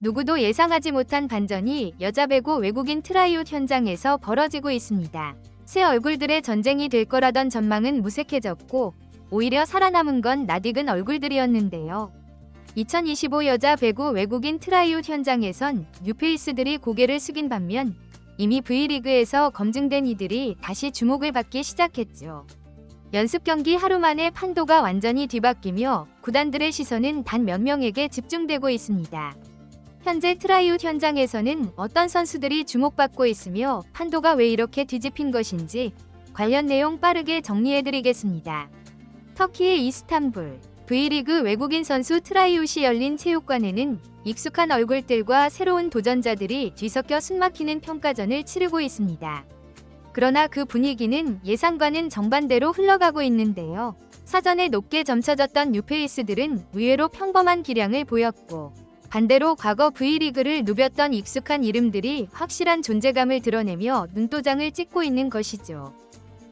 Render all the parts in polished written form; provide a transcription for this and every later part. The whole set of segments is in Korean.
누구도 예상하지 못한 반전이 여자 배구 외국인 트라이웃 현장에서 벌어지고 있습니다. 새 얼굴들의 전쟁이 될 거라던 전망은 무색해졌고 오히려 살아남은 건 낯익은 얼굴들이었는데요. 2025 여자 배구 외국인 트라이웃 현장에선 뉴페이스들이 고개를 숙인 반면 이미 V리그에서 검증된 이들이 다시 주목을 받기 시작했죠. 연습 경기 하루 만에 판도가 완전히 뒤바뀌며 구단들의 시선은 단 몇 명에게 집중되고 있습니다. 현재 트라이웃 현장에서는 어떤 선수들이 주목받고 있으며 판도가 왜 이렇게 뒤집힌 것인지 관련 내용 빠르게 정리해드리겠습니다. 터키의 이스탄불 V리그 외국인 선수 트라이웃이 열린 체육관에는 익숙한 얼굴들과 새로운 도전자들이 뒤섞여 숨막히는 평가전을 치르고 있습니다. 그러나 그 분위기는 예상과는 정반대로 흘러가고 있는데요. 사전에 높게 점쳐졌던 뉴페이스들은 의외로 평범한 기량을 보였고 반대로 과거 V리그를 누볐던 익숙한 이름들이 확실한 존재감을 드러내며 눈도장을 찍고 있는 것이죠.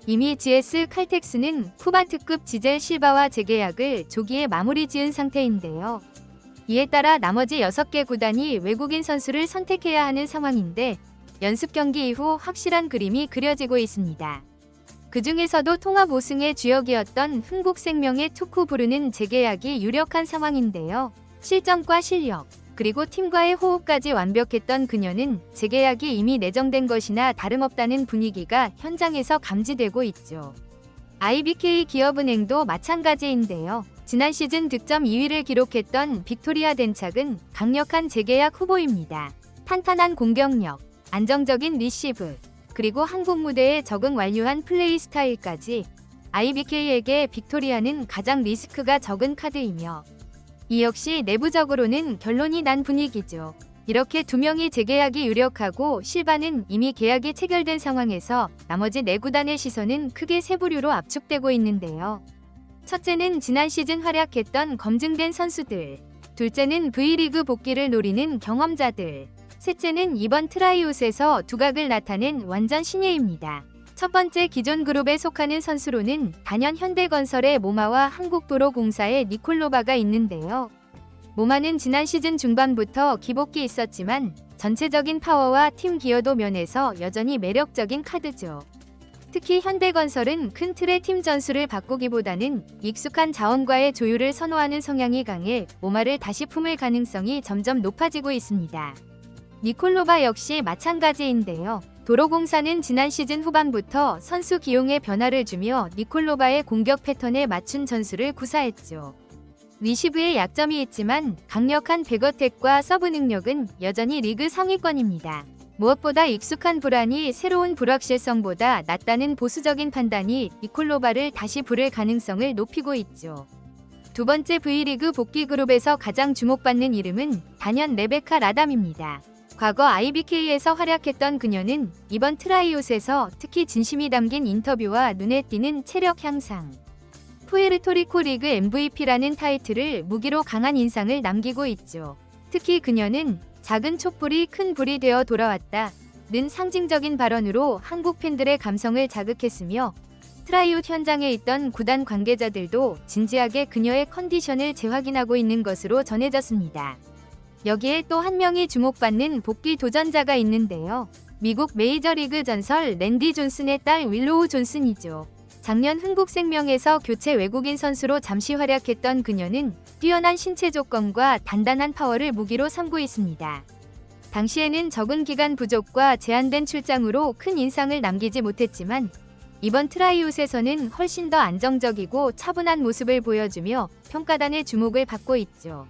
이미 GS 칼텍스는 쿠바트급 지젤 실바와 재계약을 조기에 마무리 지은 상태인데요. 이에 따라 나머지 6개 구단이 외국인 선수를 선택해야 하는 상황인데 연습 경기 이후 확실한 그림이 그려지고 있습니다. 그 중에서도 통합 우승의 주역이었던 흥국생명의 투쿠부르는 재계약이 유력한 상황인데요. 실점과 실력, 그리고 팀과의 호흡까지 완벽했던 그녀는 재계약이 이미 내정된 것이나 다름없다는 분위기가 현장에서 감지되고 있죠. IBK 기업은행도 마찬가지인데요. 지난 시즌 득점 2위를 기록했던 빅토리아 덴착은 강력한 재계약 후보입니다. 탄탄한 공격력, 안정적인 리시브, 그리고 한국 무대에 적응 완료한 플레이 스타일까지 IBK에게 빅토리아는 가장 리스크가 적은 카드이며 이 역시 내부적으로는 결론이 난 분위기죠. 이렇게 두 명이 재계약이 유력하고 실바는 이미 계약이 체결된 상황에서 나머지 4구단의 시선은 크게 세 부류로 압축되고 있는데요. 첫째는 지난 시즌 활약했던 검증된 선수들, 둘째는 V리그 복귀를 노리는 경험자들, 셋째는 이번 트라이웃에서 두각을 나타낸 완전 신예입니다. 첫 번째 기존 그룹에 속하는 선수로는 단연 현대건설의 모마와 한국도로공사의 니콜로바가 있는데요. 모마는 지난 시즌 중반부터 기복기 있었지만 전체적인 파워와 팀 기여도 면에서 여전히 매력적인 카드죠. 특히 현대건설은 큰 틀의 팀 전술을 바꾸기보다는 익숙한 자원과의 조율을 선호하는 성향이 강해 모마를 다시 품을 가능성이 점점 높아지고 있습니다. 니콜로바 역시 마찬가지인데요. 도로공사는 지난 시즌 후반부터 선수 기용에 변화를 주며 니콜로바의 공격 패턴에 맞춘 전술을 구사했죠. 리시브에 약점이 있지만 강력한 백어택과 서브 능력은 여전히 리그 상위권입니다. 무엇보다 익숙한 불안이 새로운 불확실성보다 낫다는 보수적인 판단이 니콜로바를 다시 부를 가능성을 높이고 있죠. 두 번째 V리그 복귀 그룹에서 가장 주목받는 이름은 단연 레베카 라담입니다. 과거 IBK에서 활약했던 그녀는 이번 트라이웃에서 특히 진심이 담긴 인터뷰와 눈에 띄는 체력 향상, 푸에르토리코 리그 MVP라는 타이틀을 무기로 강한 인상을 남기고 있죠. 특히 그녀는 작은 촛불이 큰 불이 되어 돌아왔다는 상징적인 발언으로 한국 팬들의 감성을 자극했으며 트라이웃 현장에 있던 구단 관계자들도 진지하게 그녀의 컨디션을 재확인하고 있는 것으로 전해졌습니다. 여기에 또 한 명이 주목받는 복귀 도전자가 있는데요. 미국 메이저리그 전설 랜디 존슨의 딸 윌로우 존슨이죠. 작년 흥국생명에서 교체 외국인 선수로 잠시 활약했던 그녀는 뛰어난 신체 조건과 단단한 파워를 무기로 삼고 있습니다. 당시에는 적은 기간 부족과 제한된 출장으로 큰 인상을 남기지 못했지만 이번 트라이웃에서는 훨씬 더 안정적이고 차분한 모습을 보여주며 평가단의 주목을 받고 있죠.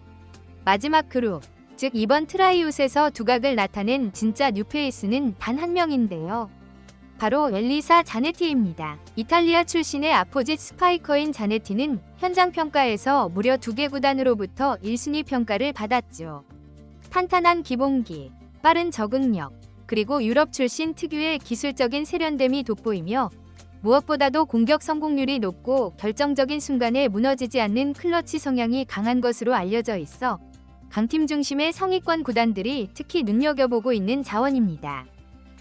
마지막 그룹, 즉 이번 트라이웃에서 두각을 나타낸 진짜 뉴페이스는 단 한 명인데요. 바로 엘리사 자네티입니다. 이탈리아 출신의 아포짓 스파이커인 자네티는 현장 평가에서 무려 2개 구단으로부터 1순위 평가를 받았죠. 탄탄한 기본기, 빠른 적응력, 그리고 유럽 출신 특유의 기술적인 세련됨이 돋보이며 무엇보다도 공격 성공률이 높고 결정적인 순간에 무너지지 않는 클러치 성향이 강한 것으로 알려져 있어 강팀 중심의 상위권 구단들이 특히 눈여겨보고 있는 자원입니다.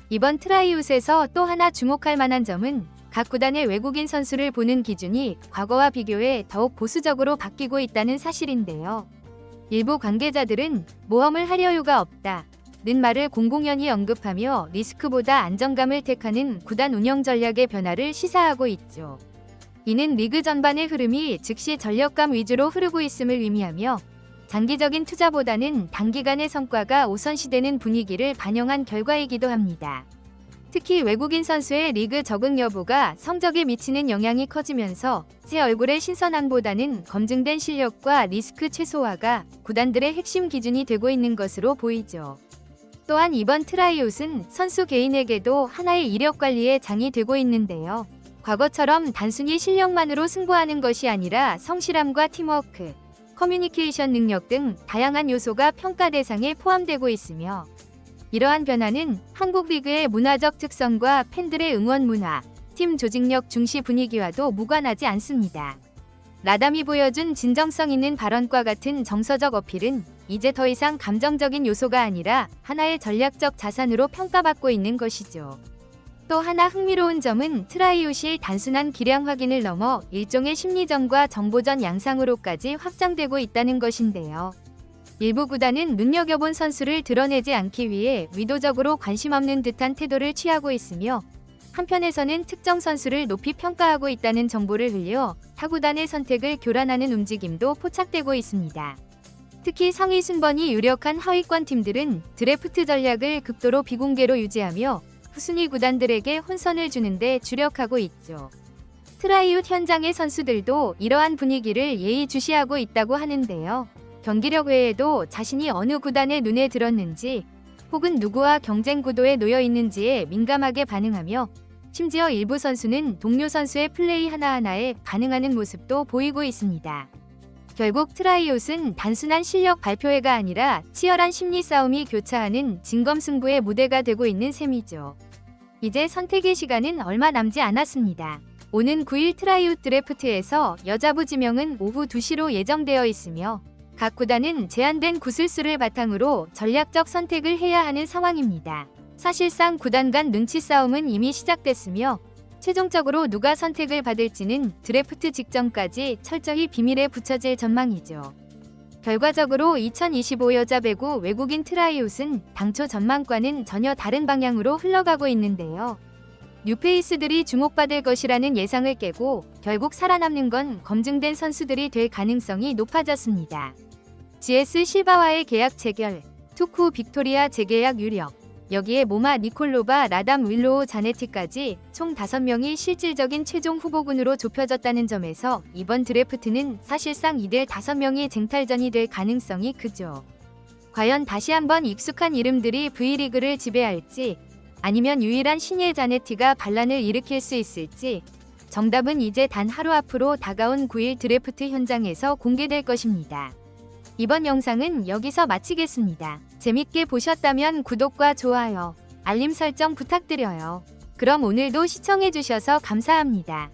이번 트라이웃에서 또 하나 주목할 만한 점은 각 구단의 외국인 선수를 보는 기준이 과거와 비교해 더욱 보수적으로 바뀌고 있다는 사실인데요. 일부 관계자들은 모험을 하려 여유가 없다 는 말을 공공연히 언급하며 리스크보다 안정감을 택하는 구단 운영 전략의 변화를 시사하고 있죠. 이는 리그 전반의 흐름이 즉시 전력감 위주로 흐르고 있음을 의미하며 장기적인 투자보다는 단기간의 성과가 우선시되는 분위기를 반영한 결과이기도 합니다. 특히 외국인 선수의 리그 적응 여부가 성적에 미치는 영향이 커지면서 새 얼굴의 신선함보다는 검증된 실력과 리스크 최소화가 구단들의 핵심 기준이 되고 있는 것으로 보이죠. 또한 이번 트라이웃은 선수 개인에게도 하나의 이력 관리의 장이 되고 있는데요. 과거처럼 단순히 실력만으로 승부하는 것이 아니라 성실함과 팀워크, 커뮤니케이션 능력 등 다양한 요소가 평가 대상에 포함되고 있으며 이러한 변화는 한국 리그의 문화적 특성과 팬들의 응원 문화, 팀 조직력 중시 분위기와도 무관하지 않습니다. 라담이 보여준 진정성 있는 발언과 같은 정서적 어필은 이제 더 이상 감정적인 요소가 아니라 하나의 전략적 자산으로 평가받고 있는 것이죠. 또 하나 흥미로운 점은 트라이웃이 단순한 기량 확인을 넘어 일종의 심리전과 정보전 양상으로까지 확장되고 있다는 것인데요. 일부 구단은 눈여겨본 선수를 드러내지 않기 위해 의도적으로 관심 없는 듯한 태도를 취하고 있으며 한편에서는 특정 선수를 높이 평가하고 있다는 정보를 흘려 타 구단의 선택을 교란하는 움직임도 포착되고 있습니다. 특히 상위 순번이 유력한 하위권 팀들은 드래프트 전략을 극도로 비공개로 유지하며 후순위 구단들에게 혼선을 주는데 주력하고 있죠. 트라이웃 현장의 선수들도 이러한 분위기를 예의주시하고 있다고 하는데요. 경기력 외에도 자신이 어느 구단의 눈에 들었는지 혹은 누구와 경쟁 구도에 놓여 있는지에 민감하게 반응하며 심지어 일부 선수는 동료 선수의 플레이 하나하나에 반응하는 모습도 보이고 있습니다. 결국 트라이웃은 단순한 실력 발표회가 아니라 치열한 심리 싸움이 교차하는 진검승부의 무대가 되고 있는 셈이죠. 이제 선택의 시간은 얼마 남지 않았습니다. 오는 9일 트라이웃 드래프트에서 여자부 지명은 오후 2시로 예정되어 있으며 각 구단은 제한된 구술수를 바탕으로 전략적 선택을 해야 하는 상황입니다. 사실상 구단 간 눈치 싸움은 이미 시작됐으며 최종적으로 누가 선택을 받을지는 드래프트 직전까지 철저히 비밀에 붙여질 전망이죠. 결과적으로 2025 여자 배구 외국인 트라이웃은 당초 전망과는 전혀 다른 방향으로 흘러가고 있는데요. 뉴페이스들이 주목받을 것이라는 예상을 깨고 결국 살아남는 건 검증된 선수들이 될 가능성이 높아졌습니다. GS 실바와의 계약 체결, 투쿠 빅토리아 재계약 유력, 여기에 모마 니콜로바 라담 윌로우 자네티까지 총 5명이 실질적인 최종 후보군으로 좁혀졌다는 점에서 이번 드래프트는 사실상 이들 5명이 쟁탈전이 될 가능성이 크죠. 과연 다시 한번 익숙한 이름들이 V리그를 지배할지 아니면 유일한 신예 자네티가 반란을 일으킬 수 있을지 정답은 이제 단 하루 앞으로 다가온 9일 드래프트 현장에서 공개될 것입니다. 이번 영상은 여기서 마치겠습니다. 재밌게 보셨다면 구독과 좋아요, 알림 설정 부탁드려요. 그럼 오늘도 시청해주셔서 감사합니다.